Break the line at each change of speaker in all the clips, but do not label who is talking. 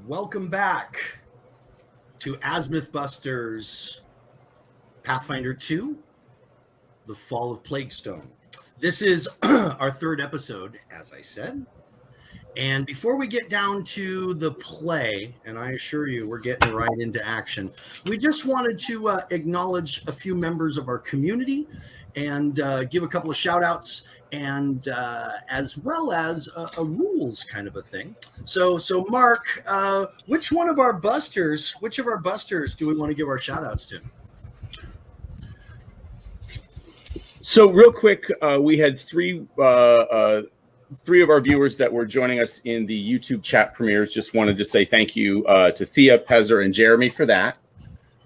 Welcome back to Azmyth Busters Pathfinder 2, The Fall of Plaguestone. This is our third episode, as I said. And before we get down to the play, and I assure you we're getting right into action, we just wanted to acknowledge a few members of our community and give a couple of shout outs and as well as a rules kind of a thing. So Mark, which of our busters do we want to give our shout outs to?
So real quick, we had three of our viewers that were joining us in the YouTube chat premieres. Just wanted to say thank you to Thea, Pezzer, and Jeremy for that.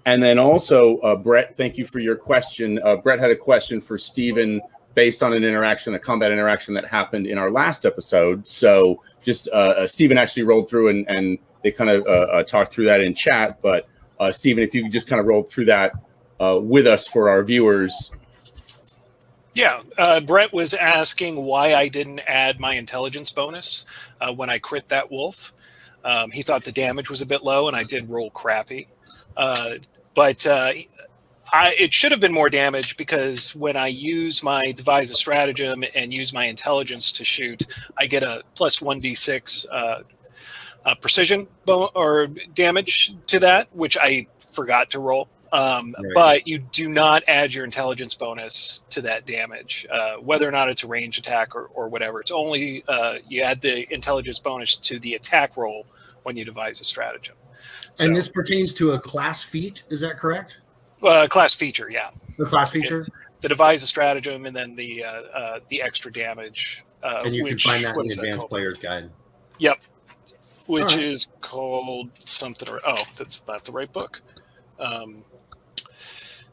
And then also, Brett, thank you for your question. Brett had a question for Stephen based on a combat interaction that happened in our last episode. So just Stephen actually rolled through and they kind of talked through that in chat. But Stephen, if you could just kind of roll through that with us for our viewers.
Yeah, Brett was asking why I didn't add my intelligence bonus when I crit that wolf. He thought the damage was a bit low, and I did roll crappy. But it should have been more damage because when I use my devise a stratagem and use my intelligence to shoot, I get a plus 1d6 precision or damage to that, which I forgot to roll. But you do not add your intelligence bonus to that damage, whether or not it's a range attack or whatever. It's only you add the intelligence bonus to the attack roll when you devise a stratagem.
And this pertains to a class feat, is that correct?
Class feature, yeah.
The class feature?
The devise a stratagem and then the extra damage.
And you can find that in the Advanced Player's Guide.
Yep. Which is called something. That's not the right book.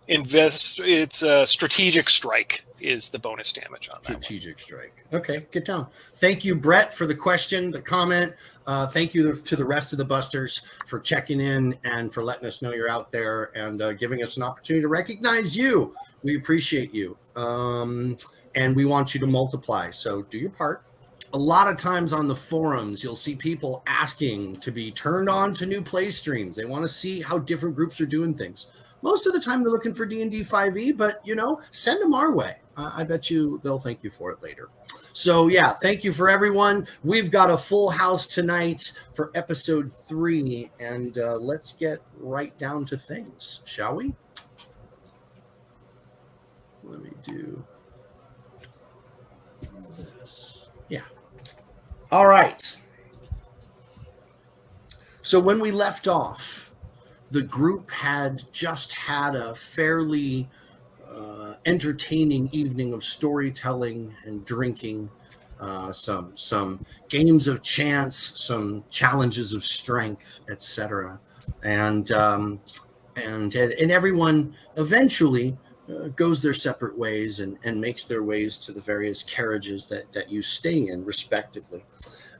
It's a strategic strike is the bonus damage on that.
Strategic strike. Okay, get down. Thank you, Brett, for the question, the comment. Thank you to the rest of the busters for checking in and for letting us know you're out there and giving us an opportunity to recognize you. We appreciate you. And we want you to multiply. So do your part. A lot of times on the forums, you'll see people asking to be turned on to new play streams. They want to see how different groups are doing things. Most of the time, they're looking for D&D 5e, but, send them our way. I bet you they'll thank you for it later. So, yeah, thank you for everyone. We've got a full house tonight for episode 3, and let's get right down to things, shall we? Let me do this. Yeah. All right. So when we left off, the group had just had a fairly entertaining evening of storytelling and drinking, some games of chance, some challenges of strength, etc. And everyone eventually goes their separate ways and makes their ways to the various carriages that you stay in, respectively.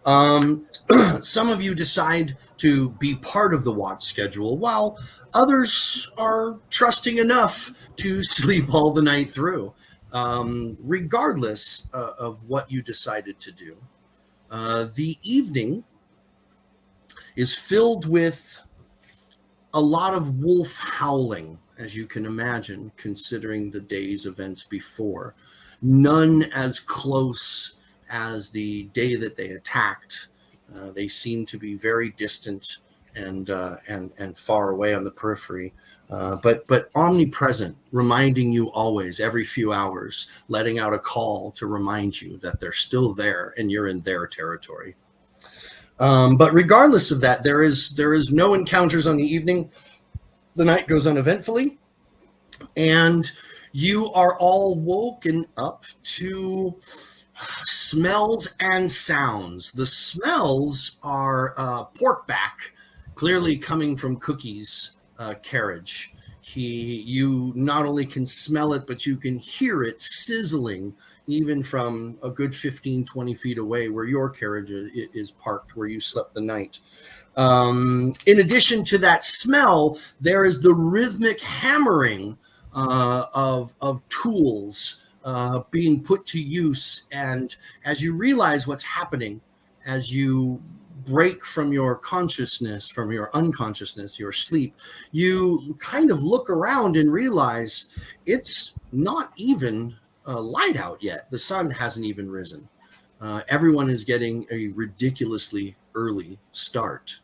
Some of you decide to be part of the watch schedule, while others are trusting enough to sleep all the night through. Regardless of what you decided to do, the evening is filled with a lot of wolf howling, as you can imagine, considering the day's events before. None as close as the day that they attacked. They seem to be very distant and far away on the periphery, but omnipresent, reminding you always, every few hours, letting out a call to remind you that they're still there and you're in their territory. But regardless of that, there is no encounters on the evening. The night goes uneventfully, and you are all woken up to smells and sounds. The smells are pork back, clearly coming from Cookie's carriage. You not only can smell it, but you can hear it sizzling even from a good 15, 20 feet away where your carriage is parked, where you slept the night. In addition to that smell, there is the rhythmic hammering of tools being put to use. And as you realize what's happening, as you break from your consciousness, from your unconsciousness, your sleep, you kind of look around and realize it's not even light out yet. The sun hasn't even risen. Everyone is getting a ridiculously early start.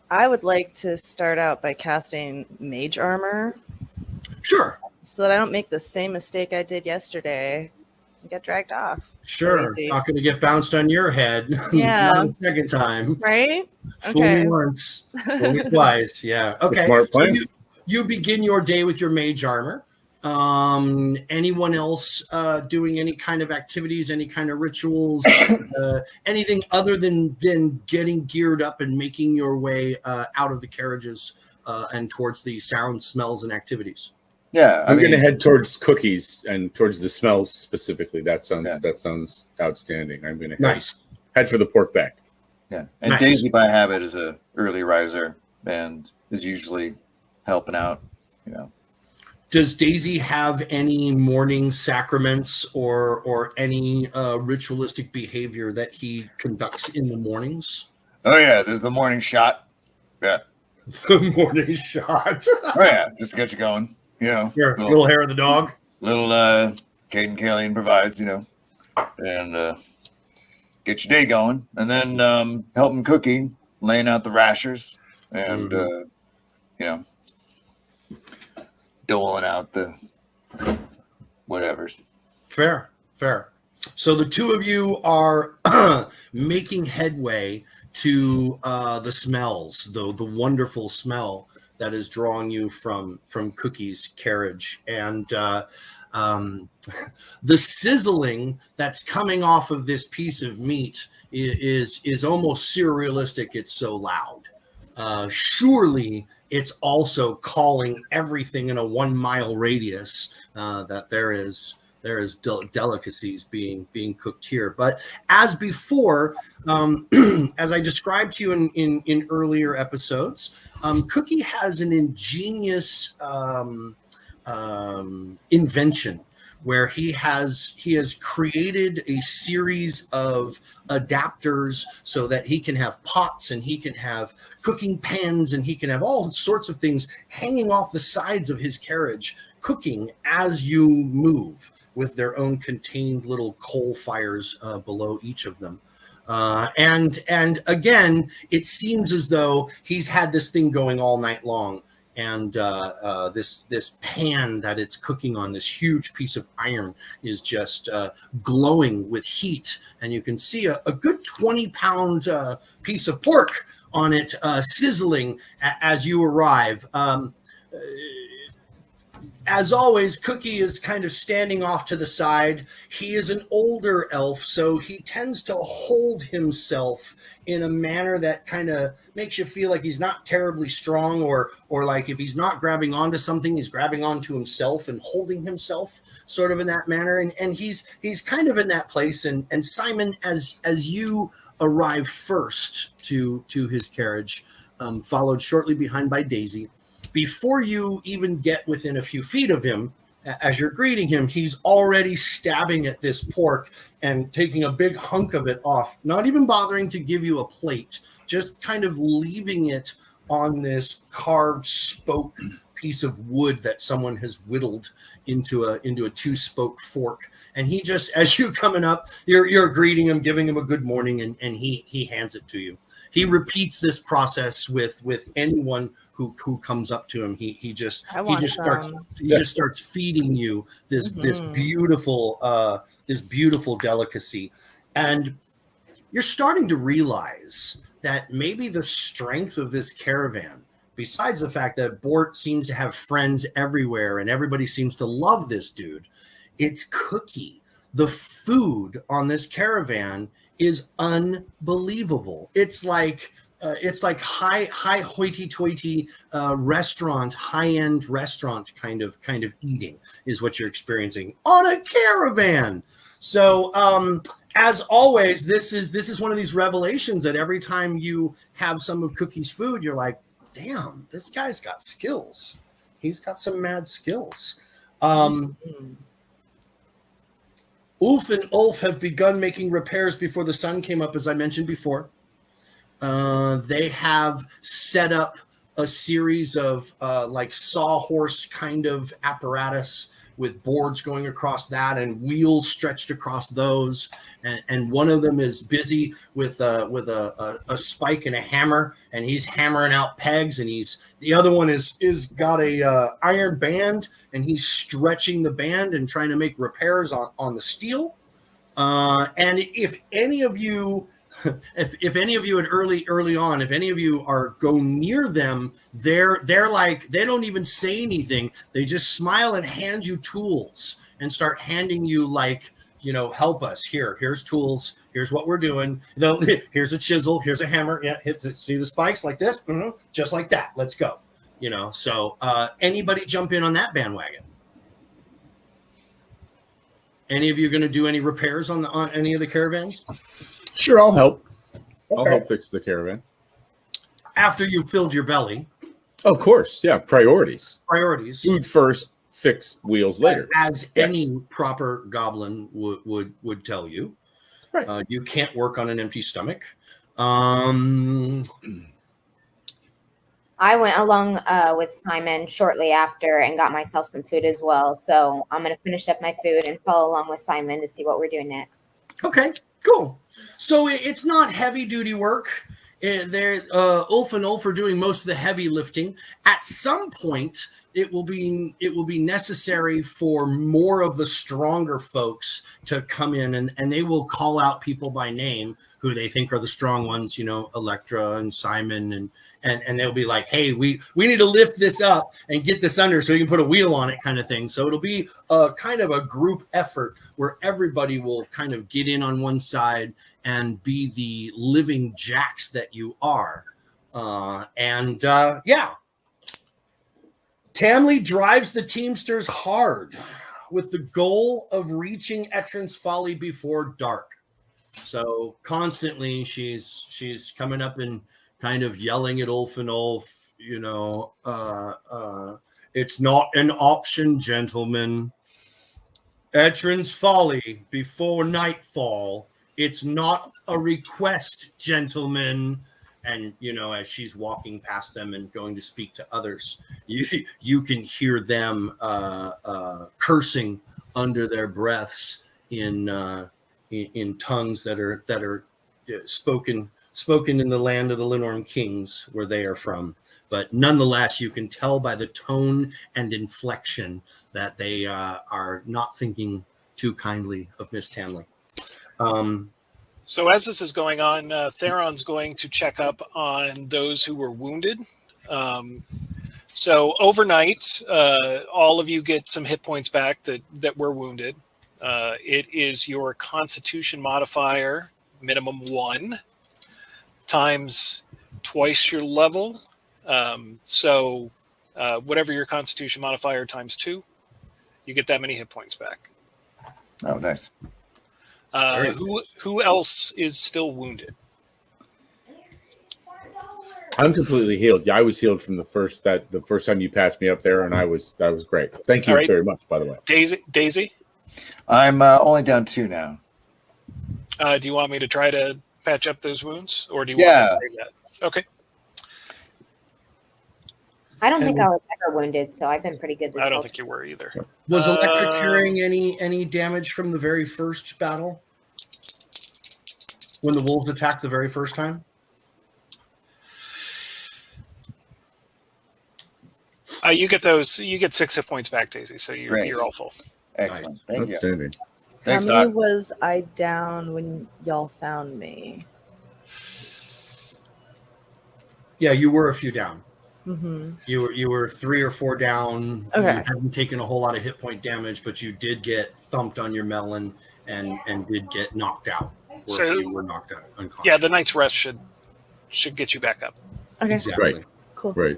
I would like to start out by casting Mage Armor
Sure.
so that I don't make the same mistake I did yesterday and get dragged off.
Sure.
So easy.
Not going to get bounced on your head.
Yeah.
Not a second time.
Right?
Fool
Okay.
me once. Fool me twice. Yeah. Okay.
Smart
So
plan.
you begin your day with your mage armor. Anyone else doing any kind of activities, any kind of rituals, anything other than getting geared up and making your way out of the carriages and towards the sounds, smells, and activities?
Yeah,
I'm going to head towards cookies and towards the smells specifically. That sounds outstanding. I'm going to head for the pork back.
Yeah, and
Nice.
Daisy by habit is a early riser and is usually helping out. You know,
Does Daisy have any morning sacraments or any ritualistic behavior that he conducts in the mornings?
oh yeah, there's the morning shot. Yeah,
The morning shot.
oh yeah, just to get you going. You know,
Your little hair of the dog.
little Caden Kaelian provides. You know, and get your day going, and then helping cooking, laying out the rashers, and you know, doling out the whatevers.
Fair. So the two of you are making headway to the smells, the wonderful smell that is drawing you from Cookie's carriage, and the sizzling that's coming off of this piece of meat is almost surrealistic. It's so loud. Surely it's also calling everything in a 1 mile radius that there is delicacies being cooked here. But as before, as I described to you in earlier episodes, Cookie has an ingenious invention where he has created a series of adapters so that he can have pots and he can have cooking pans and he can have all sorts of things hanging off the sides of his carriage, cooking as you move, with their own contained little coal fires below each of them. And again, it seems as though he's had this thing going all night long. And this pan that it's cooking on, this huge piece of iron, is just glowing with heat. And you can see a good 20-pound piece of pork on it sizzling as you arrive. As always, Cookie is kind of standing off to the side. He is an older elf, so he tends to hold himself in a manner that kind of makes you feel like he's not terribly strong, or like if he's not grabbing onto something, he's grabbing onto himself and holding himself sort of in that manner. And he's kind of in that place. And Simon, as you arrive first to his carriage, followed shortly behind by Daisy, before you even get within a few feet of him, as you're greeting him, he's already stabbing at this pork and taking a big hunk of it off, not even bothering to give you a plate, just kind of leaving it on this carved spoke piece of wood that someone has whittled into a 2-spoke fork. And he just, as you're coming up, you're greeting him, giving him a good morning, and he hands it to you. He repeats this process with anyone who comes up to him. He just starts feeding you this beautiful delicacy, and you're starting to realize that maybe the strength of this caravan, besides the fact that Bort seems to have friends everywhere and everybody seems to love this dude, it's Cookie. The food on this caravan is unbelievable. It's like high hoity-toity restaurant, high-end restaurant kind of eating is what you're experiencing on a caravan. So as always, this is one of these revelations that every time you have some of Cookie's food, you're like, damn, this guy's got skills. He's got some mad skills. Ulf and Ulf have begun making repairs before the sun came up, as I mentioned before. They have set up a series of like sawhorse kind of apparatus with boards going across that and wheels stretched across those. And one of them is busy with a spike and a hammer, and he's hammering out pegs. And the other one is got a iron band, and he's stretching the band and trying to make repairs on the steel. And if any of you if any of you at early on, if any of you go near them, they're like, they don't even say anything. They just smile and hand you tools and start handing you like, help us here's tools. Here's what we're doing. Here's a chisel. Here's a hammer. Yeah. See the spikes like this, just like that. Let's go. So anybody jump in on that bandwagon? Any of you going to do any repairs on any of the caravans?
Sure, I'll help.
Okay.
I'll help fix the caravan.
After you filled your belly.
Of course, yeah. Priorities. Food first, fix wheels later.
As any proper goblin would tell you. Right. You can't work on an empty stomach.
I went along with Simon shortly after and got myself some food as well. So I'm going to finish up my food and follow along with Simon to see what we're doing next.
Okay, cool. So it's not heavy duty work. Ulf and Ulf are doing most of the heavy lifting. At some point, it will be necessary for more of the stronger folks to come in, and they will call out people by name who they think are the strong ones, Electra and Simon, and they'll be like, hey, we need to lift this up and get this under so we can put a wheel on it, kind of thing. So it'll be a kind of a group effort where everybody will kind of get in on one side and be the living jacks that you are. Tamley drives the Teamsters hard with the goal of reaching Etrin's Folly before dark. So constantly she's coming up and kind of yelling at Ulf and Ulf, it's not an option, gentlemen. Etrin's Folly before nightfall. It's not a request, gentlemen. And, as she's walking past them and going to speak to others, you can hear them cursing under their breaths in tongues that are spoken in the land of the Linorm kings, where they are from. But nonetheless, you can tell by the tone and inflection that they are not thinking too kindly of Miss Tamley.
So as this is going on, Theron's going to check up on those who were wounded. So overnight, all of you get some hit points back that were wounded. It is your Constitution modifier, minimum 1, times twice your level. So whatever your Constitution modifier times 2, you get that many hit points back.
Oh, nice.
Who else is still wounded?
I'm completely healed. Yeah, I was healed from the first time you patched me up there, and I was great. Thank you very much, by the way.
Daisy?
I'm only down 2 now.
Do you want me to try to patch up those wounds, or do you want to say that? Okay.
I don't think I was ever wounded, so I've been pretty good this
I don't think you were either.
Was Electra carrying any damage from the very first battle? When the wolves attacked the very first time?
You get 6 hit points back, Daisy, so you're all full.
Excellent. Thank you.
Outstanding.
How many was I down when y'all found me?
Yeah, you were a few down.
Mm-hmm.
You were 3 or 4 down.
Okay.
You hadn't taken a whole lot of hit point damage, but you did get thumped on your melon and did get knocked out.
So
you were knocked out unconscious.
Yeah, the night's rest should get you back up.
Okay.
Exactly.
Right.
Cool.
Right.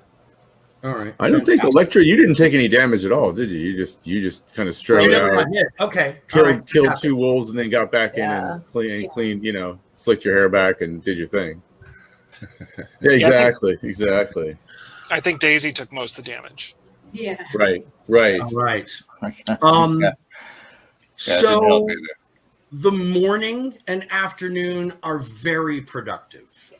All right.
I don't think Electra, you didn't take any damage at all, did you? You just kind of strode out,
Okay.
killed 2 wolves, and then got back in and clean, slicked your hair back and did your thing. Yeah, exactly.
I think Daisy took most of the damage.
Yeah.
Right.
All right. So The morning and afternoon are very productive.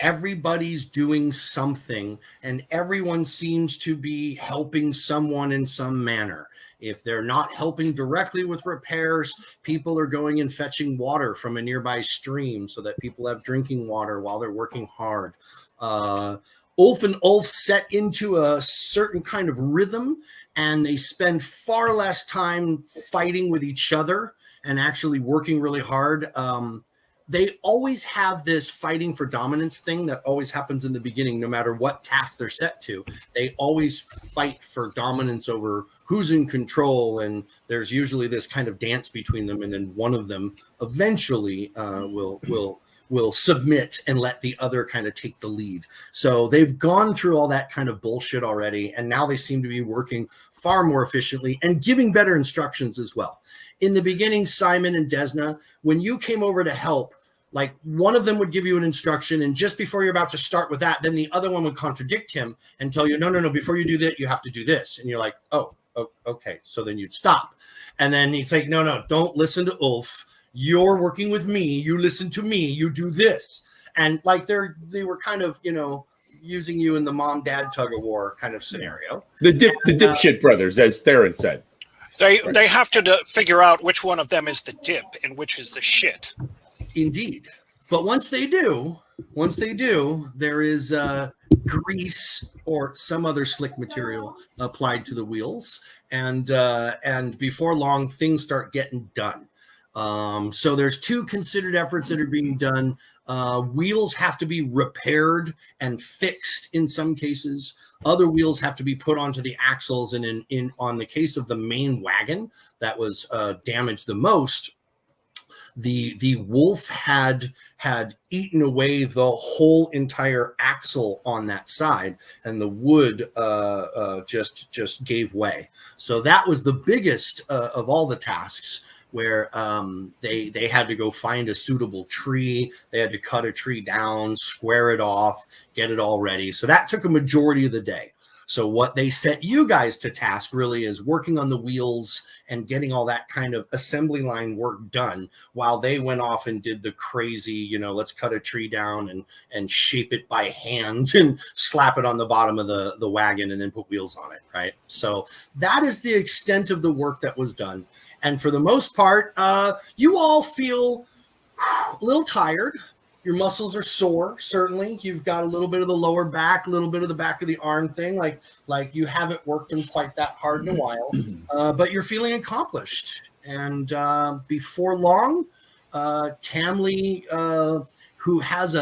Everybody's doing something, and everyone seems to be helping someone in some manner. If they're not helping directly with repairs, people are going and fetching water from a nearby stream so that people have drinking water while they're working hard. Ulf and Ulf set into a certain kind of rhythm, and they spend far less time fighting with each other and actually working really hard. They always have this fighting for dominance thing that always happens in the beginning, no matter what task they're set to. They always fight for dominance over who's in control, and there's usually this kind of dance between them, and then one of them eventually will submit and let the other kind of take the lead. So they've gone through all that kind of bullshit already, and now they seem to be working far more efficiently and giving better instructions as well. In the beginning, Simon and Desna, when you came over to help, like one of them would give you an instruction, and just before you're about to start with that, then the other one would contradict him and tell you, no, before you do that, you have to do this. And you're like, oh, okay. So then you'd stop. And then he'd say, no, don't listen to Ulf. You're working with me. You listen to me. You do this. And like they were kind of, using you in the mom-dad tug-of-war kind of scenario.
The dipshit brothers, as Theron said.
They have to figure out which one of them is the dip and which is the shit.
Indeed. But once they do, there is grease or some other slick material applied to the wheels. And before long, things start getting done. So there's two considered efforts that are being done. Wheels have to be repaired and fixed in some cases. Other wheels have to be put onto the axles. And on the case of the main wagon that was damaged the most, the wolf had eaten away the whole entire axle on that side, and the wood just gave way. So that was the biggest of all the tasks, where they had to go find a suitable tree. They had to cut a tree down, square it off, get it all ready. So that took a majority of the day. So what they set you guys to task really is working on the wheels and getting all that kind of assembly line work done, while they went off and did the crazy, let's cut a tree down and shape it by hand and slap it on the bottom of the wagon and then put wheels on it, right? So that is the extent of the work that was done. And for the most part, you all feel a little tired. Your muscles are sore, certainly. You've got a little bit of the lower back, a little bit of the back of the arm thing, like you haven't worked them quite that hard in a while. But you're feeling accomplished. And before long, Tamley, who has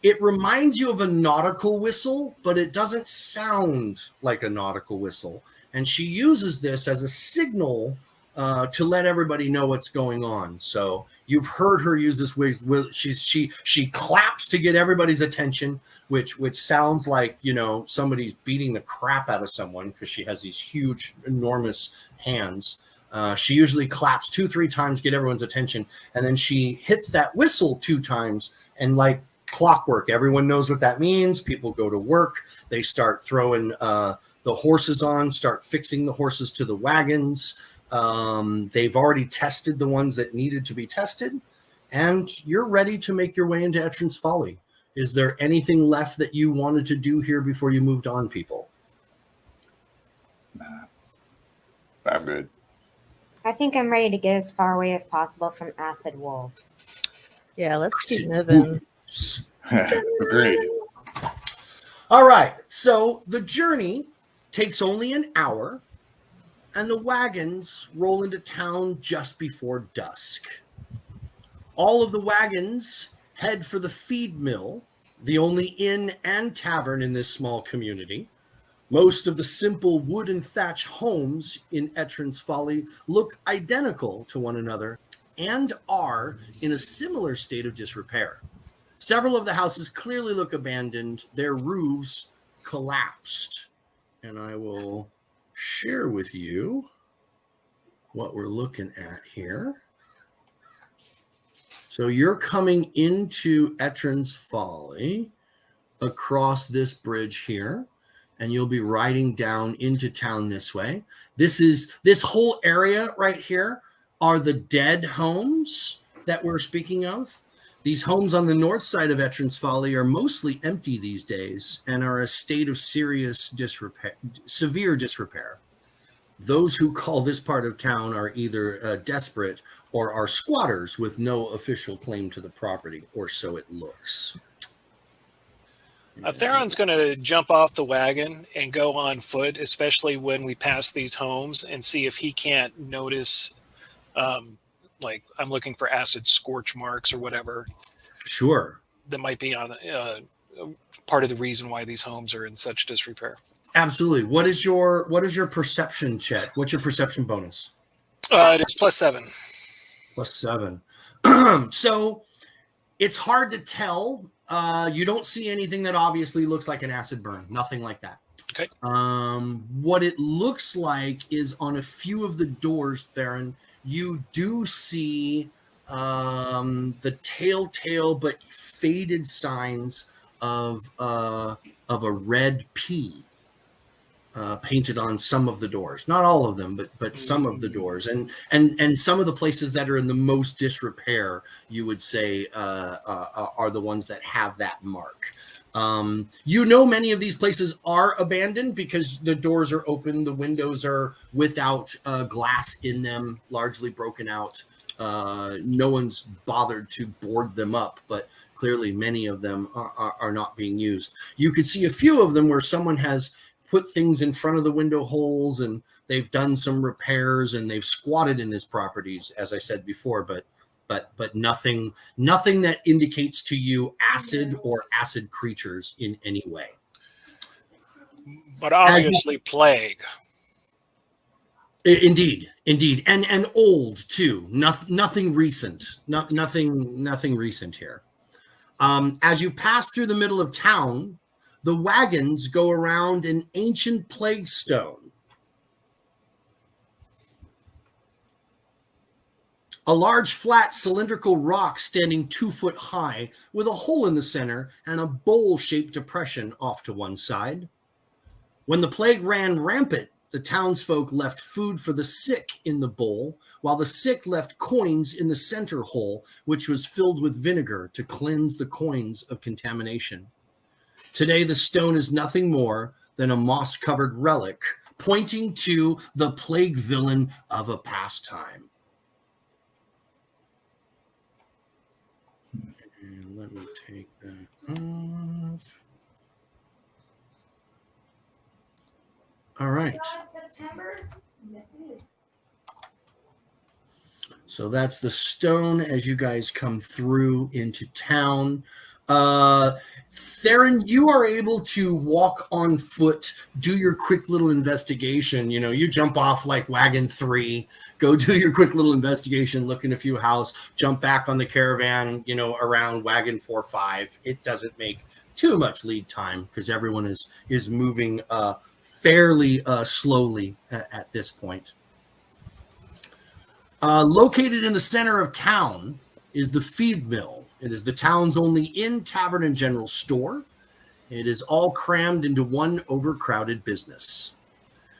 it reminds you of a nautical whistle, but it doesn't sound like a nautical whistle. And she uses this as a signal to let everybody know what's going on. So you've heard her use this with she claps to get everybody's attention, which sounds like somebody's beating the crap out of someone, because she has these huge, enormous hands. She usually claps 2-3 times, get everyone's attention, and then she hits that whistle 2 times, and like clockwork, everyone knows what that means. People go to work. They start throwing the horses on, start fixing the horses to the wagons. They've already tested the ones that needed to be tested, and you're ready to make your way into Etrin's Folly. Is there anything left that you wanted to do here before you moved on, people?
Nah, I'm good.
I think I'm ready to get as far away as possible from acid wolves.
Yeah, let's keep moving.
Agreed.
All right, so the journey takes only an hour, and the wagons roll into town just before dusk. All of the wagons head for the feed mill, the only inn and tavern in this small community. Most of the simple wood and thatch homes in Etrin's Folly look identical to one another and are in a similar state of disrepair. Several of the houses clearly look abandoned, their roofs collapsed. And I will share with you what we're looking at here. So you're coming into Etrin's Folly across this bridge here, and you'll be riding down into town this way. This whole area right here are the dead homes that we're speaking of. These homes on the north side of Veterans Folly are mostly empty these days and are a state of severe disrepair. Those who call this part of town are either desperate or are squatters with no official claim to the property, or so it looks.
Theron's going to jump off the wagon and go on foot, especially when we pass these homes, and see if he can't notice, like, I'm looking for acid scorch marks or whatever.
Sure.
That might be on part of the reason why these homes are in such disrepair.
Absolutely. What is your perception check? What's your perception bonus?
It is +7.
+7. So it's hard to tell. You don't see anything that obviously looks like an acid burn. Nothing like that.
Okay.
What it looks like is on a few of the doors, Theron, you do see the telltale but faded signs of a red P painted on some of the doors. Not all of them, but some of the doors, and some of the places that are in the most disrepair, you would say, are the ones that have that mark. Many of these places are abandoned because the doors are open, the windows are without glass in them, largely broken out. No one's bothered to board them up, but clearly many of them are not being used. You could see a few of them where someone has put things in front of the window holes and they've done some repairs and they've squatted in these properties, as I said before, but nothing that indicates to you acid or acid creatures in any way.
But obviously plague.
Indeed, and old too. Nothing recent. Nothing recent here. As you pass through the middle of town, the wagons go around an ancient Plaguestone. A large, flat, cylindrical rock standing 2 foot high with a hole in the center and a bowl-shaped depression off to one side. When the plague ran rampant, the townsfolk left food for the sick in the bowl, while the sick left coins in the center hole, which was filled with vinegar to cleanse the coins of contamination. Today, the stone is nothing more than a moss-covered relic, pointing to the plague villain of a past time. And let me take that off. All right.
September? Yes, it is.
So that's the stone as you guys come through into town. Theron, you are able to walk on foot, do your quick little investigation. You jump off like wagon 3, go do your quick little investigation, look in a few houses, jump back on the caravan, around wagon 4, 5. It doesn't make too much lead time because everyone is moving fairly slowly at this point. Located in the center of town is the feed mill. It is the town's only inn, tavern, and general store. It is all crammed into one overcrowded business.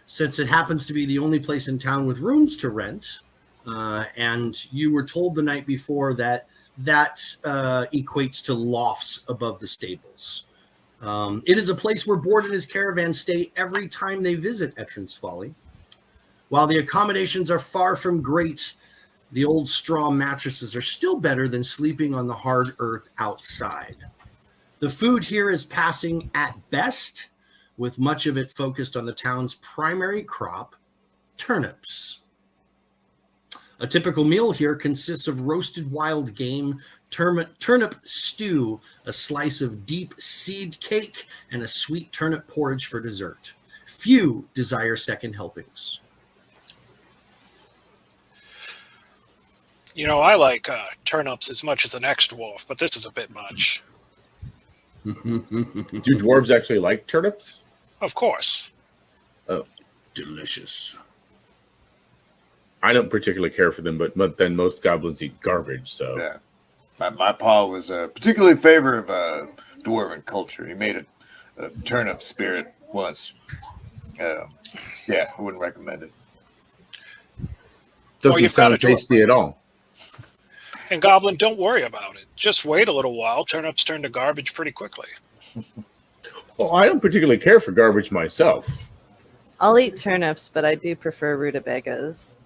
Since it happens to be the only place in town with rooms to rent, and you were told the night before that equates to lofts above the stables. It is a place where Bord and his caravan stay every time they visit Etrin's Folly. While the accommodations are far from great, the old straw mattresses are still better than sleeping on the hard earth outside. The food here is passing at best, with much of it focused on the town's primary crop, turnips. A typical meal here consists of roasted wild game, turnip stew, a slice of deep seed cake, and a sweet turnip porridge for dessert. Few desire second helpings.
I like turnips as much as an extra wolf, but this is a bit much.
Do dwarves actually like turnips?
Of course.
Oh,
Delicious.
I don't particularly care for them, but then most goblins eat garbage, so.
Yeah. My pa was particularly in favor of dwarven culture. He made a turnip spirit once. I wouldn't recommend it.
Doesn't
you've gotta
sound
do it.
tasty at all.
And Goblin, don't worry about it. Just wait a little while. Turnips turn to garbage pretty quickly.
Well, I don't particularly care for garbage myself.
I'll eat turnips, but I do prefer rutabagas.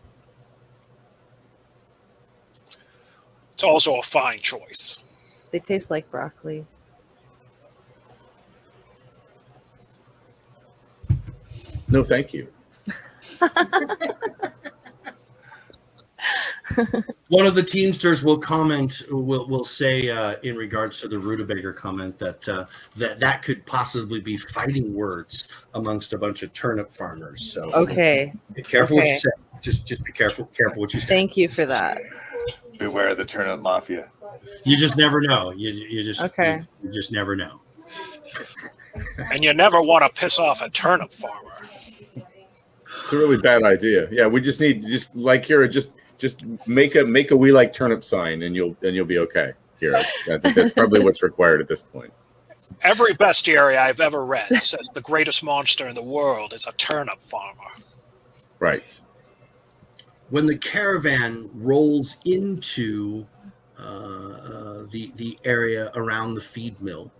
It's also a fine choice.
They taste like broccoli.
No, thank you.
One of the Teamsters will comment, will say in regards to the rutabaga comment that that could possibly be fighting words amongst a bunch of turnip farmers. So
Okay.
be careful what
Okay.
you say. Just be careful what you say.
Thank you for that.
Beware of the turnip mafia.
You just never know. You just
Okay.
you just never know.
And you never want to piss off a turnip farmer.
It's a really bad idea. Yeah, we just need like here, just make a we like turnip sign, and you'll be okay. Here, I think that's probably what's required at this point.
Every bestiary I've ever read says the greatest monster in the world is a turnip farmer.
Right.
When the caravan rolls into the area around the feed mill,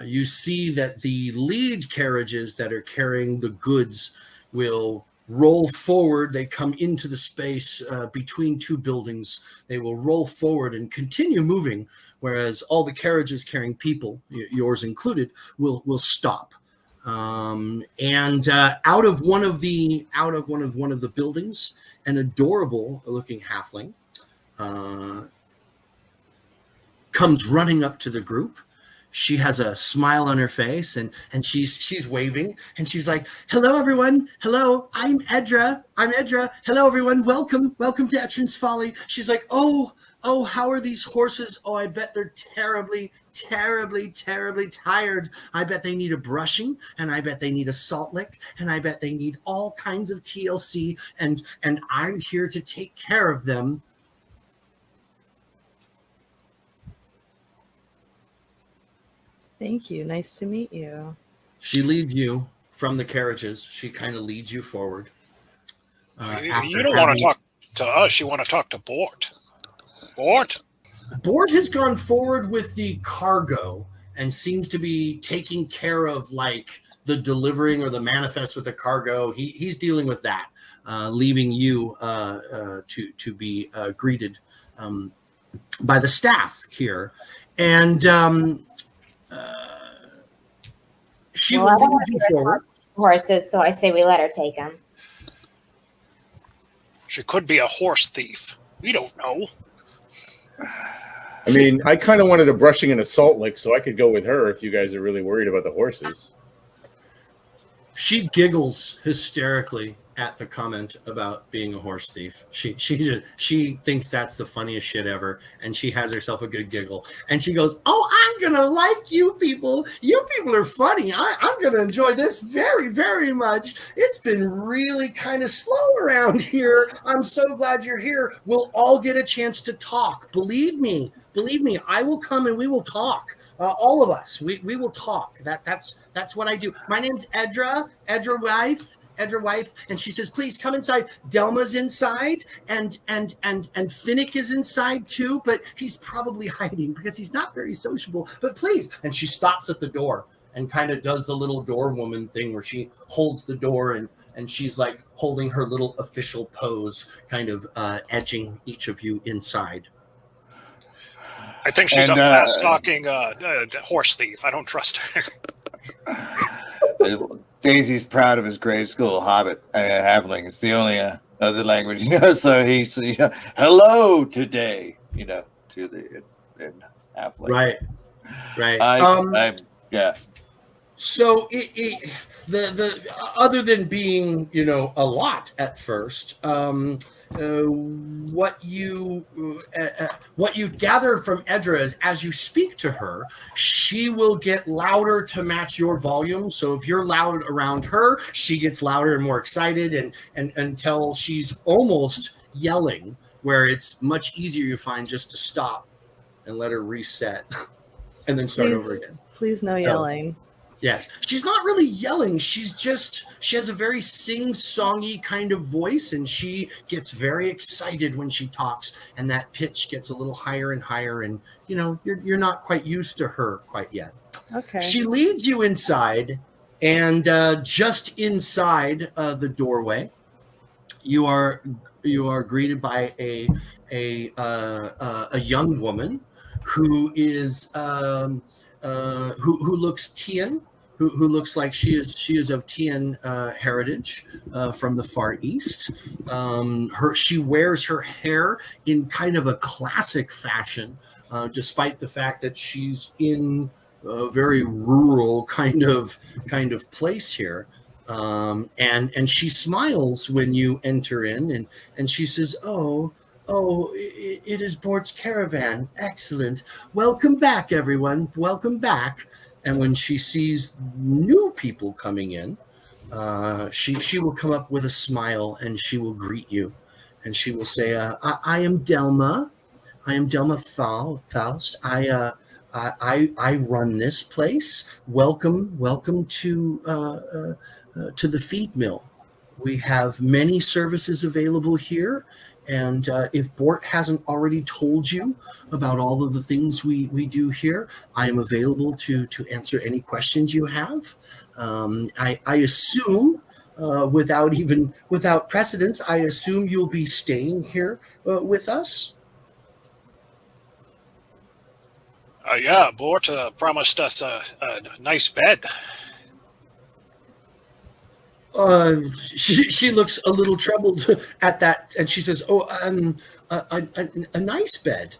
you see that the lead carriages that are carrying the goods will roll forward. They come into the space between two buildings. They will roll forward and continue moving, whereas all the carriages carrying people, yours included, will stop. And out of one of the buildings, an adorable looking halfling comes running up to the group. She has a smile on her face, and she's waving, and she's like, "Hello, everyone. Hello, I'm Edra. Hello, everyone. Welcome to Etrin's Folly." She's like, "Oh, how are these horses? Oh, I bet they're terribly tired. I bet they need a brushing, and I bet they need a salt lick, and I bet they need all kinds of TLC, and I'm here to take care of them."
Thank you. Nice to meet you.
She leads you from the carriages. She kind of leads you forward.
You don't want to talk to us. You want to talk to Bort. Bort?
Bort has gone forward with the cargo and seems to be taking care of like the delivering or the manifest with the cargo. He's dealing with that, leaving you to be greeted by the staff here. And she
Well, I
will
don't
lead
want
you
to
forward.
horses, so I say we let her take them.
She could be a horse thief. We don't know.
I mean, I kind of wanted a brushing and a salt lick, so I could go with her if you guys are really worried about the horses.
She giggles hysterically at the comment about being a horse thief. She thinks that's the funniest shit ever, and she has herself a good giggle. And she goes, "Oh, I'm gonna like you people. You people are funny. I'm gonna enjoy this very, very much. It's been really kind of slow around here. I'm so glad you're here. We'll all get a chance to talk. Believe me, I will come and we will talk. All of us, we will talk. That's what I do. My name's Edra wife, and she says, "Please come inside." Delma's inside, and Finnick is inside too, but he's probably hiding because he's not very sociable. But please, and she stops at the door and kind of does the little door woman thing where she holds the door and she's like holding her little official pose, kind of edging each of you inside.
I think she's a fast-talking horse thief. I don't trust her.
Daisy's proud of his grade school hobbit halfling. It's the only other language he knows. So he's hello today, to the halfling.
Right.
Yeah.
So the other than being a lot at first, what you gather from Edra is as you speak to her, she will get louder to match your volume. So if you're loud around her, she gets louder and more excited, and until she's almost yelling, where it's much easier you find just to stop and let her reset and then start over again.
Please no yelling.
Yes. She's not really yelling. She has a very sing-songy kind of voice, and she gets very excited when she talks, and that pitch gets a little higher and higher, and you're not quite used to her quite yet.
Okay.
She leads you inside, and just inside the doorway, you are greeted by a young woman who is who looks Tian, who looks like she is of Tian heritage from the Far East. She wears her hair in kind of a classic fashion, despite the fact that she's in a very rural kind of place here. And she smiles when you enter in, and she says, it is Bort's caravan. Excellent. Welcome back, everyone. Welcome back. And when she sees new people coming in, she will come up with a smile, and she will greet you, and she will say, I am Delma. I am Delma Faust. I run this place. Welcome to the feed mill. We have many services available here, and if Bort hasn't already told you about all of the things we do here, I am available to answer any questions you have. I assume, without precedence, I assume you'll be staying here with us.
Yeah, Bort promised us a nice bed.
She looks a little troubled at that, and she says, a nice bed.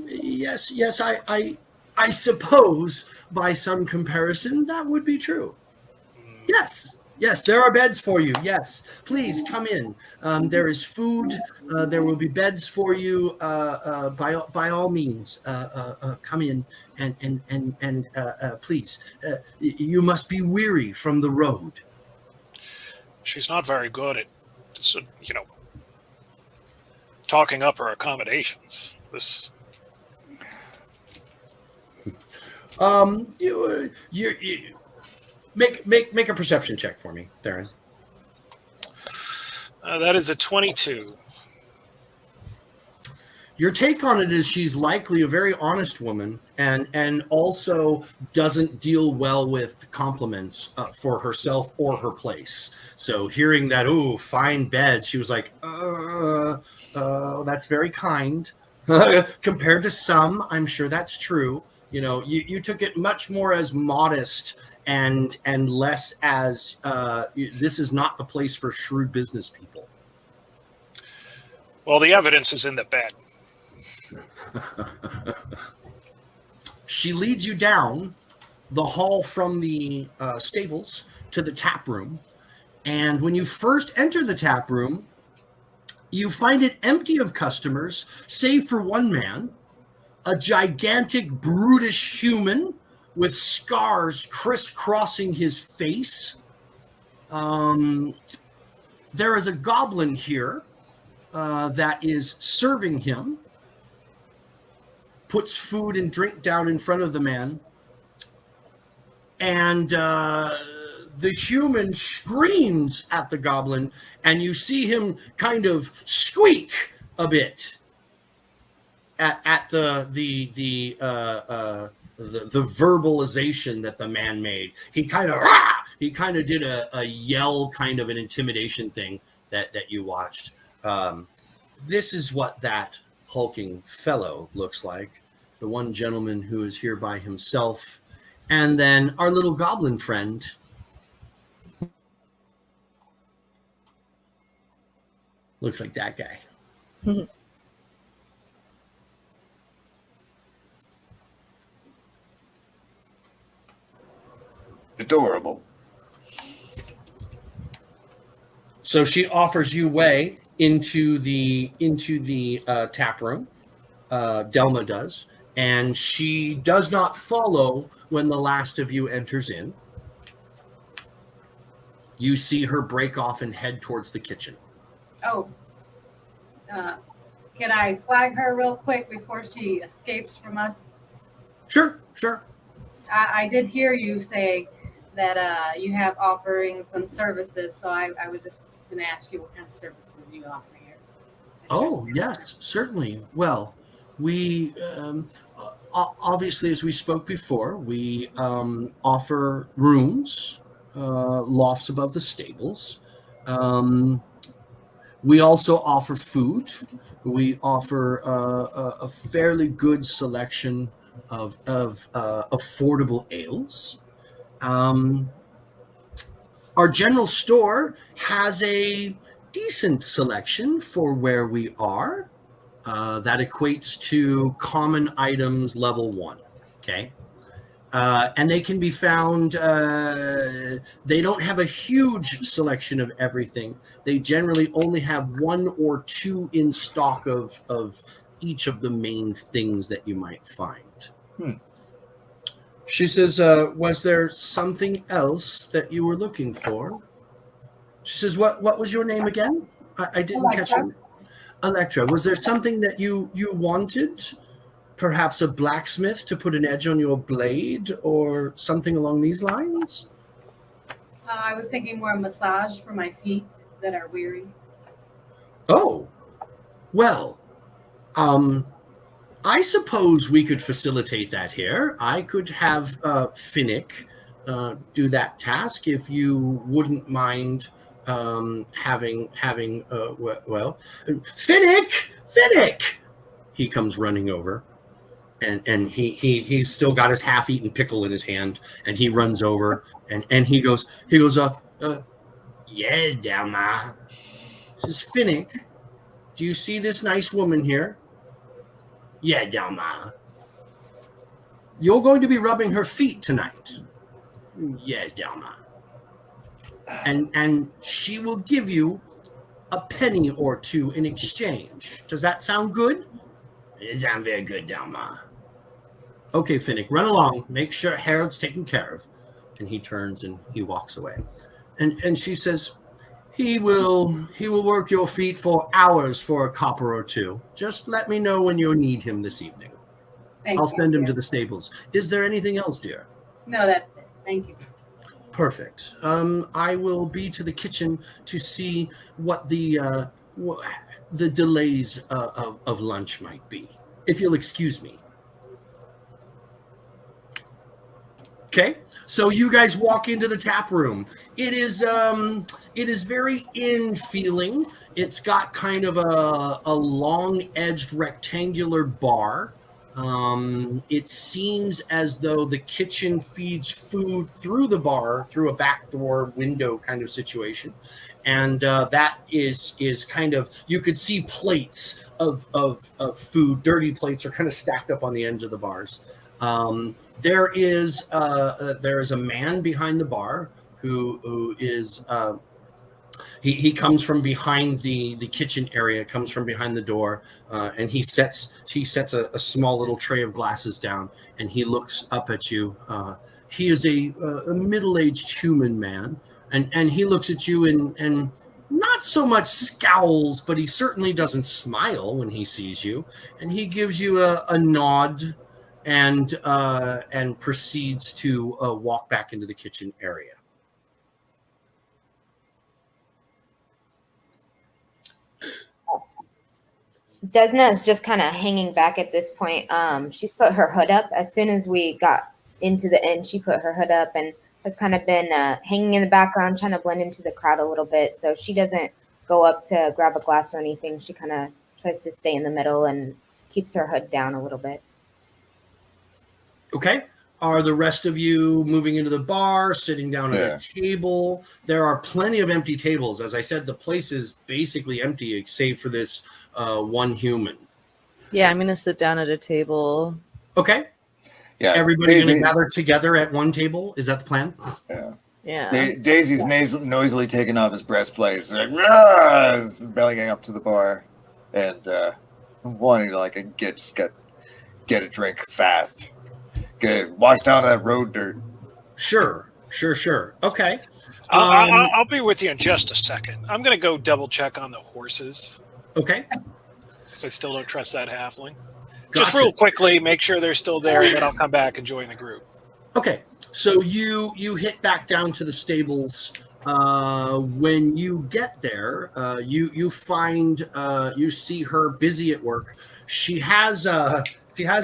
Yes, I suppose by some comparison that would be true. Yes, there are beds for you. Yes, please come in. There is food. There will be beds for you. By all means, come in and please. You must be weary from the road.
She's not very good at, talking up her accommodations. This.
You make a perception check for me, Theron.
That is a 22.
Your take on it is she's likely a very honest woman, and also doesn't deal well with compliments for herself or her place. So hearing that, fine bed, she was like, that's very kind. Compared to some, I'm sure that's true. You took it much more as modest and less as this is not the place for shrewd business people.
Well, the evidence is in the bed.
She leads you down the hall from the stables to the tap room. And when you first enter the tap room, you find it empty of customers, save for one man, a gigantic, brutish human with scars crisscrossing his face. There is a goblin here that is serving him, puts food and drink down in front of the man, and the human screams at the goblin, and you see him kind of squeak a bit at the verbalization that the man made. He kind of did a yell, kind of an intimidation thing that you watched. This is what that hulking fellow looks like. The one gentleman who is here by himself, and then our little goblin friend. Looks like that guy.
Adorable.
So she offers you way into the tap room. Delma does, and she does not follow when the last of you enters in. You see her break off and head towards the kitchen.
Oh, can I flag her real quick before she escapes from us?
Sure.
I did hear you say that you have offering some services. So I was just going to ask you what kind of services you offer here.
Oh, yes, certainly. Well, we obviously, as we spoke before, we offer rooms, lofts above the stables. We also offer food. We offer a fairly good selection of affordable ales. Our general store has a decent selection for where we are. That equates to common items level 1. Okay. And they can be found, they don't have a huge selection of everything. They generally only have 1 or 2 in stock of each of the main things that you might find. She says, was there something else that you were looking for? She says, what was your name again? I didn't catch it. Electra. Was there something that you wanted? Perhaps a blacksmith to put an edge on your blade or something along these lines?
I was thinking more massage for my feet that are weary.
Oh, well, I suppose we could facilitate that here. I could have Finnick do that task if you wouldn't mind having well, Finnick! He comes running over. And he's still got his half-eaten pickle in his hand, and he runs over and he goes yeah, Dama. Says, Finnick, do you see this nice woman here? Yeah, Dama. You're going to be rubbing her feet tonight. Yeah, Dama. And she will give you a penny or 2 in exchange. Does that sound good? It sounds very good, Dama. Okay, Finnick, run along. Make sure Harold's taken care of. And he turns and he walks away. And she says, he will work your feet for hours for a copper or 2. Just let me know when you need him this evening. I'll send him to the stables. Is there anything else, dear?
No, that's it. Thank you.
Perfect. I will be to the kitchen to see what the delays of lunch might be. If you'll excuse me. Okay, so you guys walk into the tap room. It is very inn feeling. It's got kind of a long-edged rectangular bar. It seems as though the kitchen feeds food through the bar, through a back door window kind of situation. And that is kind of, you could see plates of food, dirty plates are kind of stacked up on the ends of the bars. There is a man behind the bar who is he comes from behind the kitchen area, comes from behind the door, and he sets a small little tray of glasses down, and he looks up at you. He is a middle-aged human man, and he looks at you and not so much scowls, but he certainly doesn't smile when he sees you, and he gives you a nod. And proceeds to walk back into the kitchen area.
Desna is just kind of hanging back at this point. She's put her hood up. As soon as we got into the inn, she put her hood up and has kind of been hanging in the background, trying to blend into the crowd a little bit. So she doesn't go up to grab a glass or anything. She kind of tries to stay in the middle and keeps her hood down a little bit.
Okay. Are the rest of you moving into the bar, sitting down at a table? There are plenty of empty tables. As I said, the place is basically empty, save for this one human.
Yeah, I'm going to sit down at a table.
Okay.
Yeah.
Everybody going to gather together at one table? Is that the plan?
Yeah.
Yeah.
Daisy's noisily taking off his breastplate. He's like, "Rah!" Bellying up to the bar and wanting to get a drink fast. Good. Watch down that road dirt.
Sure. Okay.
I'll be with you in just a second. I'm going to go double check on the horses.
Okay.
Because I still don't trust that halfling.
Gotcha.
Just real quickly, make sure they're still there, and then I'll come back and join the group.
Okay. So you hit back down to the stables. When you get there, you find you see her busy at work. She has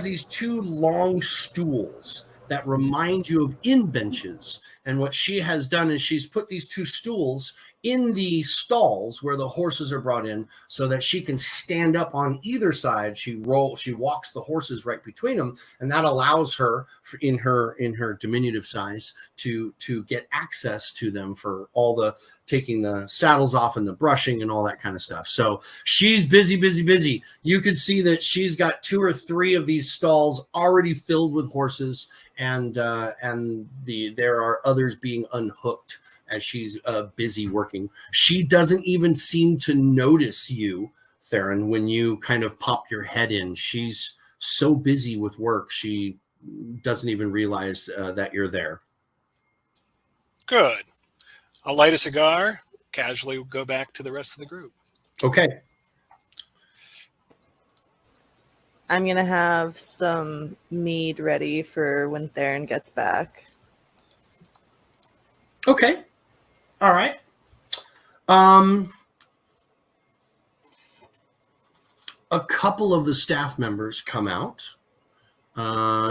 these two long stools that remind you of inn benches. And what she has done is she's put these two stools in the stalls where the horses are brought in, so that she can stand up on either side. She walks the horses right between them, and that allows her, in her diminutive size, to get access to them for all the taking the saddles off and the brushing and all that kind of stuff. So she's busy. You could see that she's got 2 or 3 of these stalls already filled with horses, and there are others being unhooked as she's busy working. She doesn't even seem to notice you, Theron, when you kind of pop your head in. She's so busy with work, she doesn't even realize that you're there.
Good. I'll light a cigar, casually go back to the rest of the group.
Okay.
I'm going to have some mead ready for when Theron gets back.
Okay. All right. A couple of the staff members come out.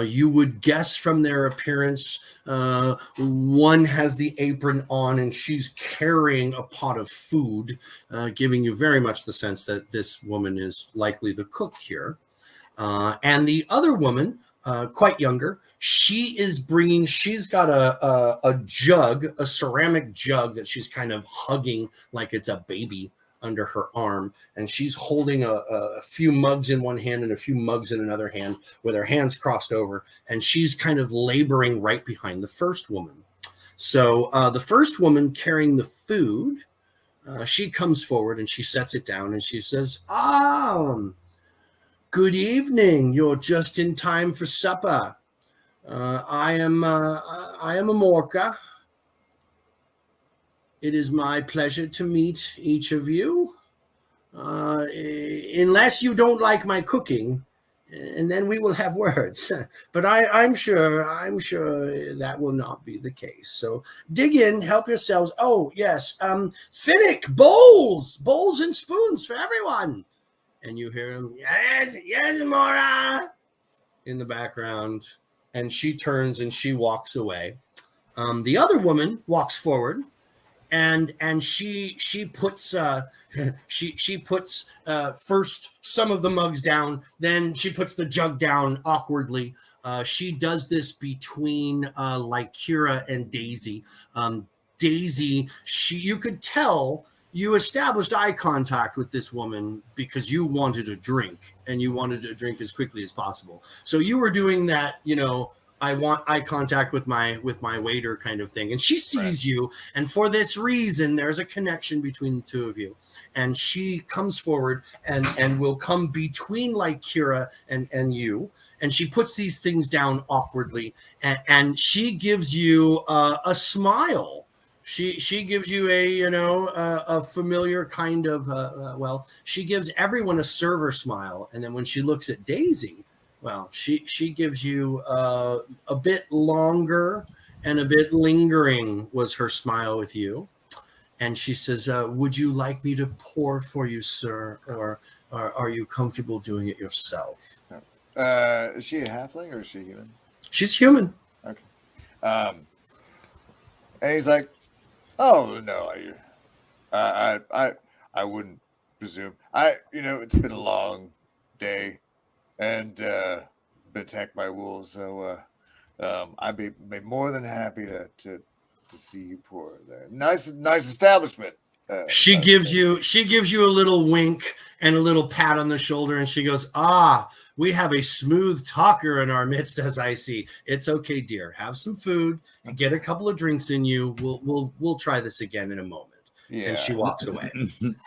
You would guess from their appearance, one has the apron on and she's carrying a pot of food, giving you very much the sense that this woman is likely the cook here. And the other woman, quite younger, she's got a jug, a ceramic jug that she's kind of hugging like it's a baby under her arm, and she's holding a few mugs in one hand and a few mugs in another hand with her hands crossed over, and she's kind of laboring right behind the first woman. So the first woman carrying the food, she comes forward and she sets it down and she says, good evening. You're just in time for supper. I am a Morka. It is my pleasure to meet each of you. Unless you don't like my cooking, and then we will have words. But I'm sure that will not be the case. So dig in, help yourselves. Oh yes, Finnick, bowls and spoons for everyone. And you hear him, yes, Mora, in the background. And she turns and she walks away. The other woman walks forward, and she puts first some of the mugs down, then she puts the jug down awkwardly. She does this between Lycura and Daisy. Daisy, you could tell. You established eye contact with this woman because you wanted a drink, and you wanted a drink as quickly as possible. So you were doing that, I want eye contact with my waiter kind of thing. And she sees you, and for this reason, there's a connection between the two of you. And she comes forward and will come between Lycura and you. And she puts these things down awkwardly, and she gives you a smile. She gives you a familiar kind of she gives everyone a server smile, and then when she looks at Daisy, she gives you a bit longer and a bit lingering was her smile with you, and she says, "Would you like me to pour for you, sir, or are you comfortable doing it yourself?"
Is she a halfling or is she human?
She's human.
Okay. And he's like, "Oh no, I wouldn't presume. It's been a long day, and been attacked by wolves. So I'd be more than happy to see you pour there. Nice establishment."
She gives you a little wink and a little pat on the shoulder, and she goes, we have a smooth talker in our midst, as I see. It's okay, dear. Have some food and get a couple of drinks in you. We'll try this again in a moment. Yeah. And she walks away,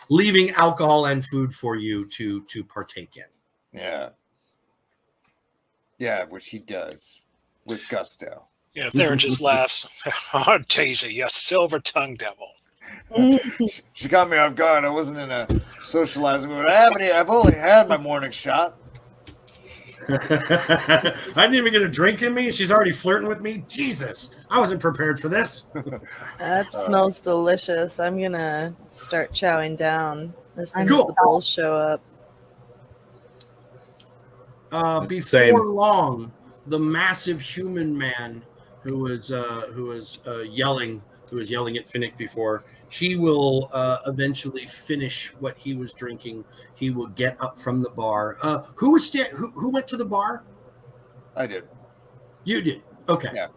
leaving alcohol and food for you to partake in.
Yeah. Yeah, which he does with gusto.
Yeah, Theron just laughs. Oh, Daisy, you silver-tongued devil.
She got me off guard. I wasn't in a socializing mood. I've only had my morning shot.
I didn't even get a drink in me. She's already flirting with me. Jesus, I wasn't prepared for this.
That smells delicious. I'm gonna start chowing down as soon as
Cool.
the bowls show up.
Before
Same.
long, the massive human man who was yelling at Finnick before, he will eventually finish what he was drinking. He will get up from the bar. Who went to the bar?
I did.
You did. Okay.
Yeah.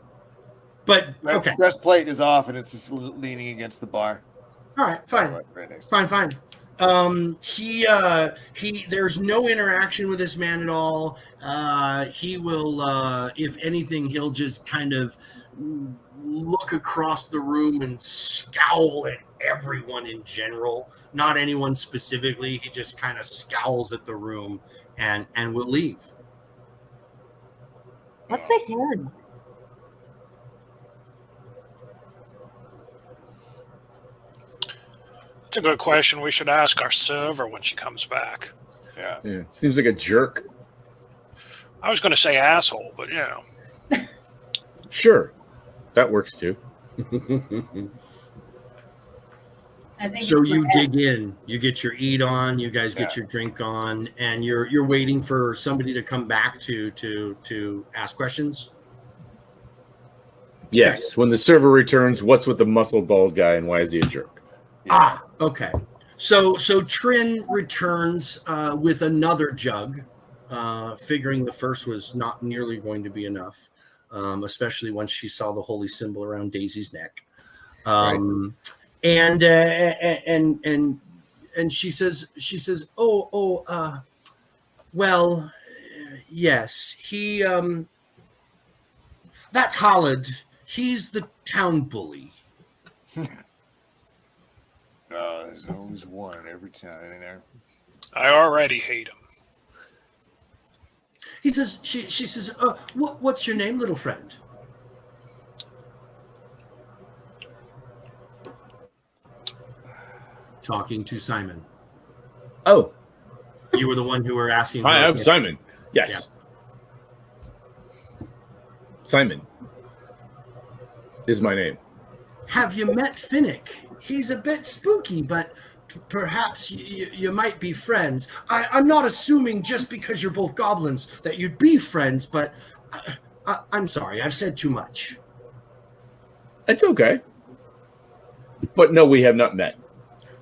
But
My
okay.
breastplate is off, and it's just leaning against the bar.
All right. Fine.
Right next to
Fine. He there's no interaction with this man at all. He will if anything, he'll just kind of look across the room and scowl at everyone in general, not anyone specifically. He just kind of scowls at the room and will leave.
What's with him?
That's a good question. We should ask our server when she comes back.
Yeah.
Yeah. Seems like a jerk.
I was going to say asshole, but you know.
Sure. That works too.
I think
So
it's
you
like-
dig in, you get your eat on, you guys get your drink on, and you're waiting for somebody to come back to ask questions.
Yes. When the server returns, what's with the muscle bald guy and why is he a jerk?
Ah, okay. So Trin returns with another jug, figuring the first was not nearly going to be enough, especially once she saw the holy symbol around Daisy's neck. And she says, well, yes, he that's Hollid. He's the town bully.
There's always one every time in there.
I already hate him.
He says, she says, what's your name, little friend? Talking to Simon.
Oh,
You were the one who were asking.
hi,
her-
I'm Simon. Yes. Simon is my name.
Have you met Finnick? He's a bit spooky, but perhaps you might be friends. I'm not assuming just because you're both goblins that you'd be friends, but I'm sorry, I've said too much.
It's okay. But no, we have not met.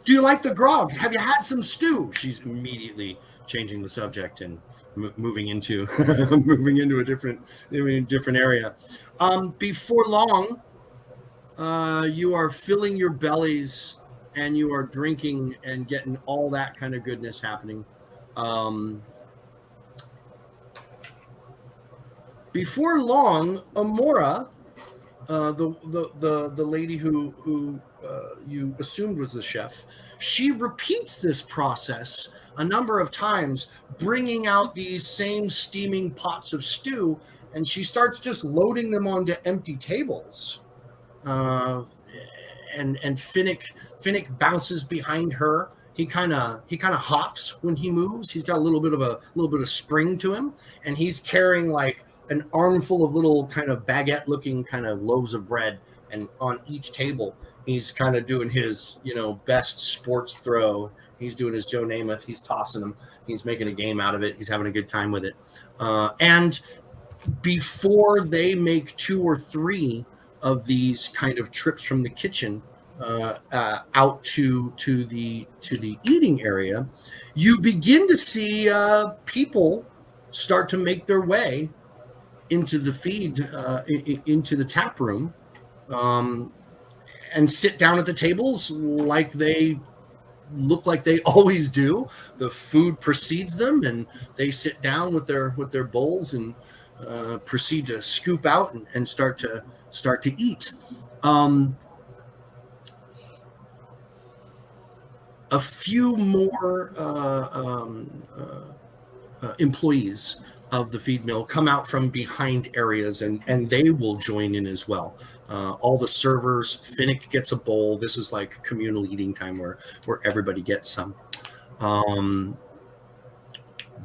Do you like the grog? Have you had some stew? She's immediately changing the subject and moving into a different area. Before long, you are filling your bellies and you are drinking and getting all that kind of goodness happening. Before long, Amora, the lady who you assumed was the chef, she repeats this process a number of times, bringing out these same steaming pots of stew, and she starts just loading them onto empty tables. And Finnick bounces behind her. He kind of hops when he moves. He's got a little bit of spring to him, and he's carrying like an armful of little kind of baguette looking kind of loaves of bread, and on each table he's kind of doing his best sports throw. He's doing his Joe Namath. He's tossing them. He's making a game out of it. He's having a good time with it. And before they make 2 or 3 of these kind of trips from the kitchen out to the eating area, you begin to see people start to make their way into the feed, into the tap room, and sit down at the tables like they look like they always do. The food precedes them, and they sit down with their bowls and proceed to scoop out and start to eat. A few more employees of the feed mill come out from behind areas, and they will join in as well. All the servers, Finnick gets a bowl. This is like communal eating time where everybody gets some.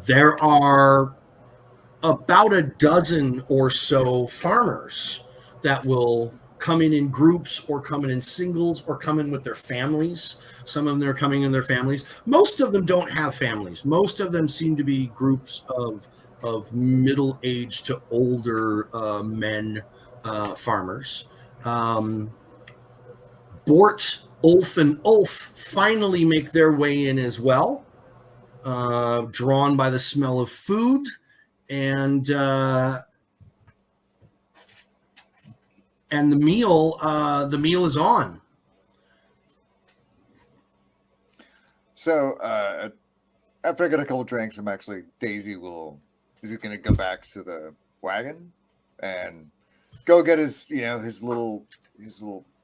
There are about a dozen or so farmers that will come in groups or come in singles or come in with their families. Some of them are coming in their families. Most of them don't have families. Most of them seem to be groups of middle-aged to older men farmers. Bort, Ulf, and Ulf finally make their way in as well, drawn by the smell of food, and the meal is on.
So after I get a couple drinks, Daisy is going to go back to the wagon and go get his little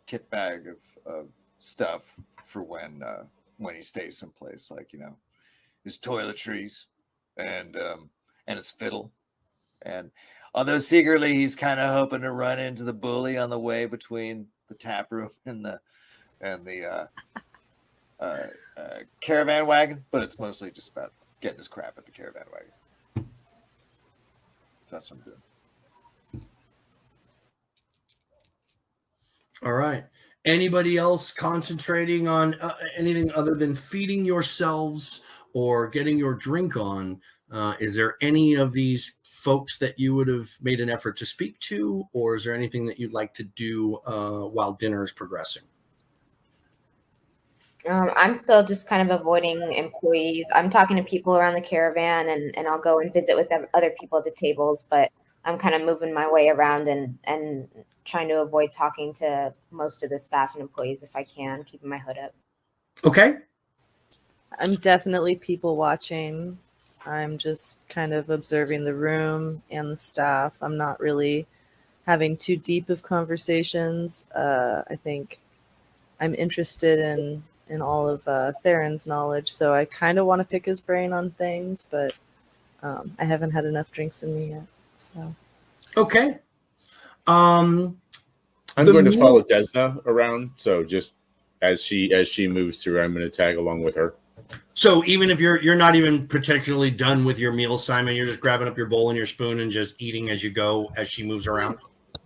kit bag of stuff for when he stays someplace, like his toiletries and his fiddle. And although secretly he's kind of hoping to run into the bully on the way between the tap room and the caravan wagon, but it's mostly just about getting his crap at the caravan wagon. So that's what I'm doing.
All right. Anybody else concentrating on anything other than feeding yourselves or getting your drink on? Is there any of these folks that you would have made an effort to speak to, or is there anything that you'd like to do while dinner is progressing?
I'm still just kind of avoiding employees. I'm talking to people around the caravan, and I'll go and visit with other people at the tables, but I'm kind of moving my way around and trying to avoid talking to most of the staff and employees if I can, keeping my hood up.
Okay.
I'm definitely people watching. I'm just kind of observing the room and the staff. I'm not really having too deep of conversations. I think I'm interested in all of Theron's knowledge, so I kind of want to pick his brain on things, but I haven't had enough drinks in me yet. So
okay.
I'm going to follow Desna around, so just as she moves through, I'm going to tag along with her.
So even if you're not even particularly done with your meal, Simon, you're just grabbing up your bowl and your spoon and just eating as you go as she moves around?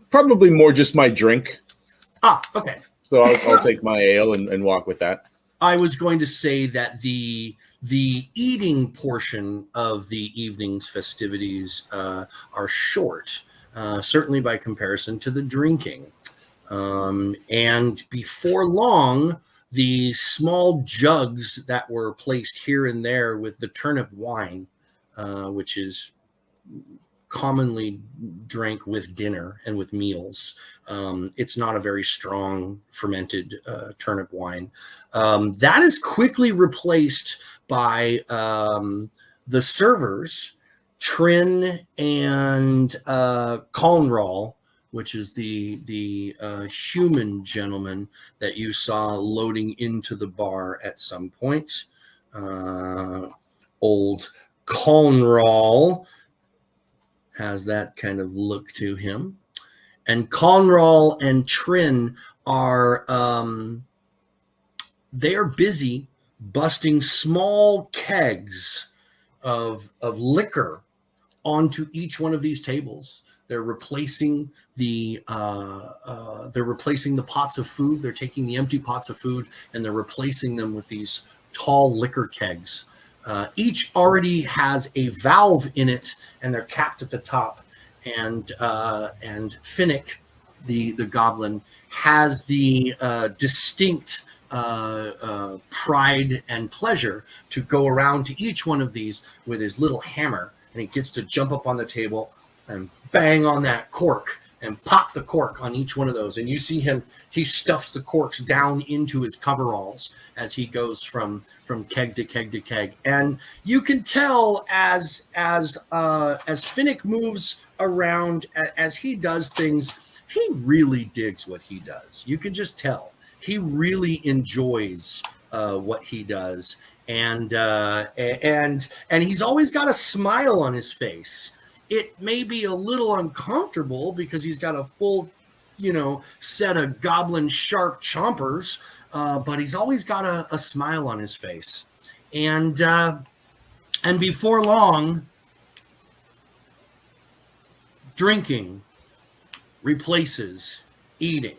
Probably more just my drink.
Okay.
So I'll take my ale and walk with that.
I was going to say that the eating portion of the evening's festivities are short, certainly by comparison to the drinking. And before long, the small jugs that were placed here and there with the turnip wine, which is commonly drank with dinner and with meals. It's not a very strong fermented turnip wine. That is quickly replaced by the servers, Trin and Colnrall, which is the human gentleman that you saw loading into the bar at some point. Old Colnrall has that kind of look to him. And Colnrall and Trin are they are busy busting small kegs of liquor onto each one of these tables. They're replacing the pots of food. They're taking the empty pots of food and they're replacing them with these tall liquor kegs. Each already has a valve in it, and they're capped at the top. And Finnick, the goblin, has the distinct pride and pleasure to go around to each one of these with his little hammer, and he gets to jump up on the table and bang on that cork and pop the cork on each one of those. And you see him, he stuffs the corks down into his coveralls as he goes from keg to keg to keg. And you can tell as Finnick moves around, as he does things, he really digs what he does. You can just tell. He really enjoys what he does. And he's always got a smile on his face. It may be a little uncomfortable because he's got a full, set of goblin sharp chompers, but he's always got a smile on his face. And before long, Drinking replaces eating.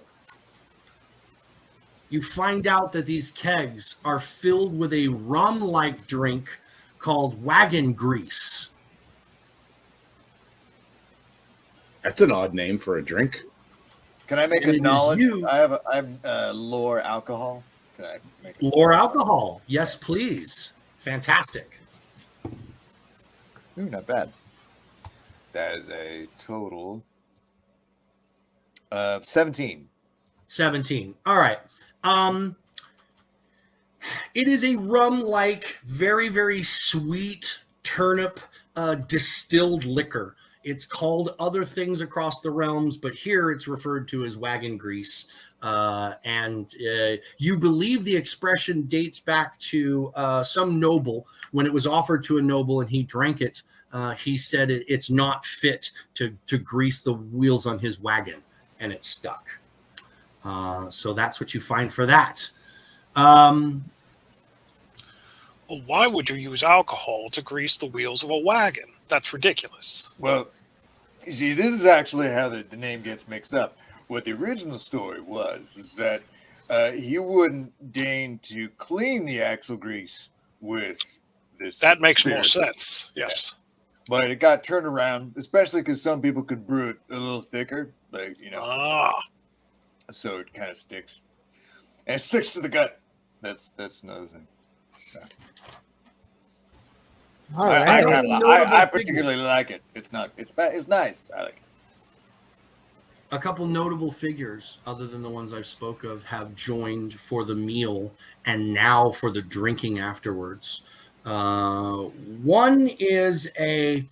You find out that these kegs are filled with a rum-like drink called wagon grease.
That's an odd name for a drink.
Can I make
And
a
it is
knowledge?
you-
I have lore alcohol. Can I make it?
Or alcohol. Yes, please. Fantastic.
Ooh, not bad. That is a total of 17.
17. All right. It is a rum-like, very, very sweet turnip distilled liquor. It's called other things across the realms, but here it's referred to as wagon grease. And you believe the expression dates back to some noble. When it was offered to a noble and he drank it, he said it's not fit to grease the wheels on his wagon, and it stuck. So that's what you find for that.
Well, why would you use alcohol to grease the wheels of a wagon? That's ridiculous.
Well, you see, this is actually how the name gets mixed up. What the original story was is that he wouldn't deign to clean the axle grease with this.
That makes more
spirit.
sense. Yes.
But it got turned around, especially because some people could brew it a little thicker, like, you know,
Ah,
so it kind of sticks. And it sticks to the gut. That's another thing. So.
All right.
I particularly like it. It's not. It's bad. It's nice. I like it.
A couple notable figures, other than the ones I've spoke of, have joined for the meal and now for the drinking afterwards. One is a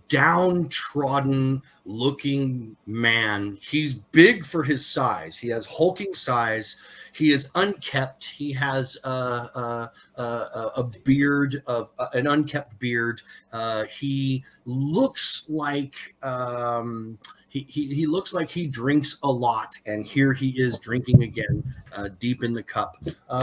downtrodden-looking man. He's big for his size. He has hulking size. He is unkept. He has a beard of an unkept beard. He looks like he looks like he drinks a lot, and here he is drinking again, deep in the cup.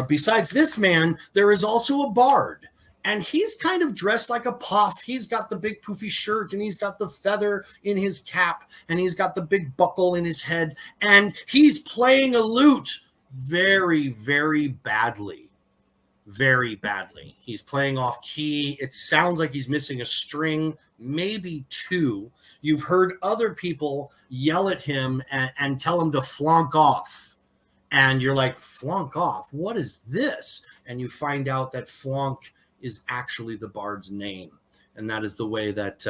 Besides this man, there is also a bard. And he's kind of dressed like a puff. He's got the big poofy shirt, and he's got the feather in his cap, and he's got the big buckle in his head, and he's playing a lute very, very badly. Very badly. He's playing off key. It sounds like he's missing a string, maybe two. You've heard other people yell at him and tell him to flunk off. And you're like, flunk off? What is this? And you find out that flunk is actually the bard's name, and that is the way that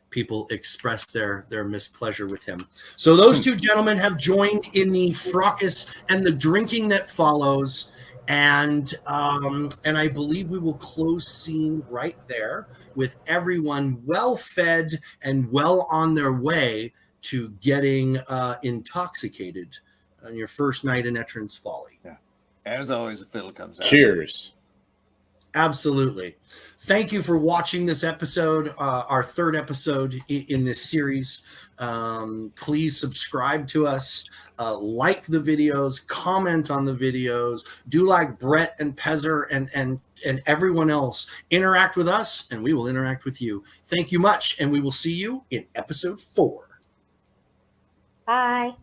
people express their mispleasure with him. So those two gentlemen have joined in the fracas and the drinking that follows, and I believe we will close scene right there with everyone well fed and well on their way to getting intoxicated on your first night in Etrin's Folly.
Yeah. As always, the fiddle comes out.
Cheers.
Absolutely. Thank you for watching this episode, our third episode in this series. Please subscribe to us, like the videos, comment on the videos, do like Brett and Pezzer and everyone else. Interact with us, and we will interact with you. Thank you much, and we will see you in episode 4.
Bye.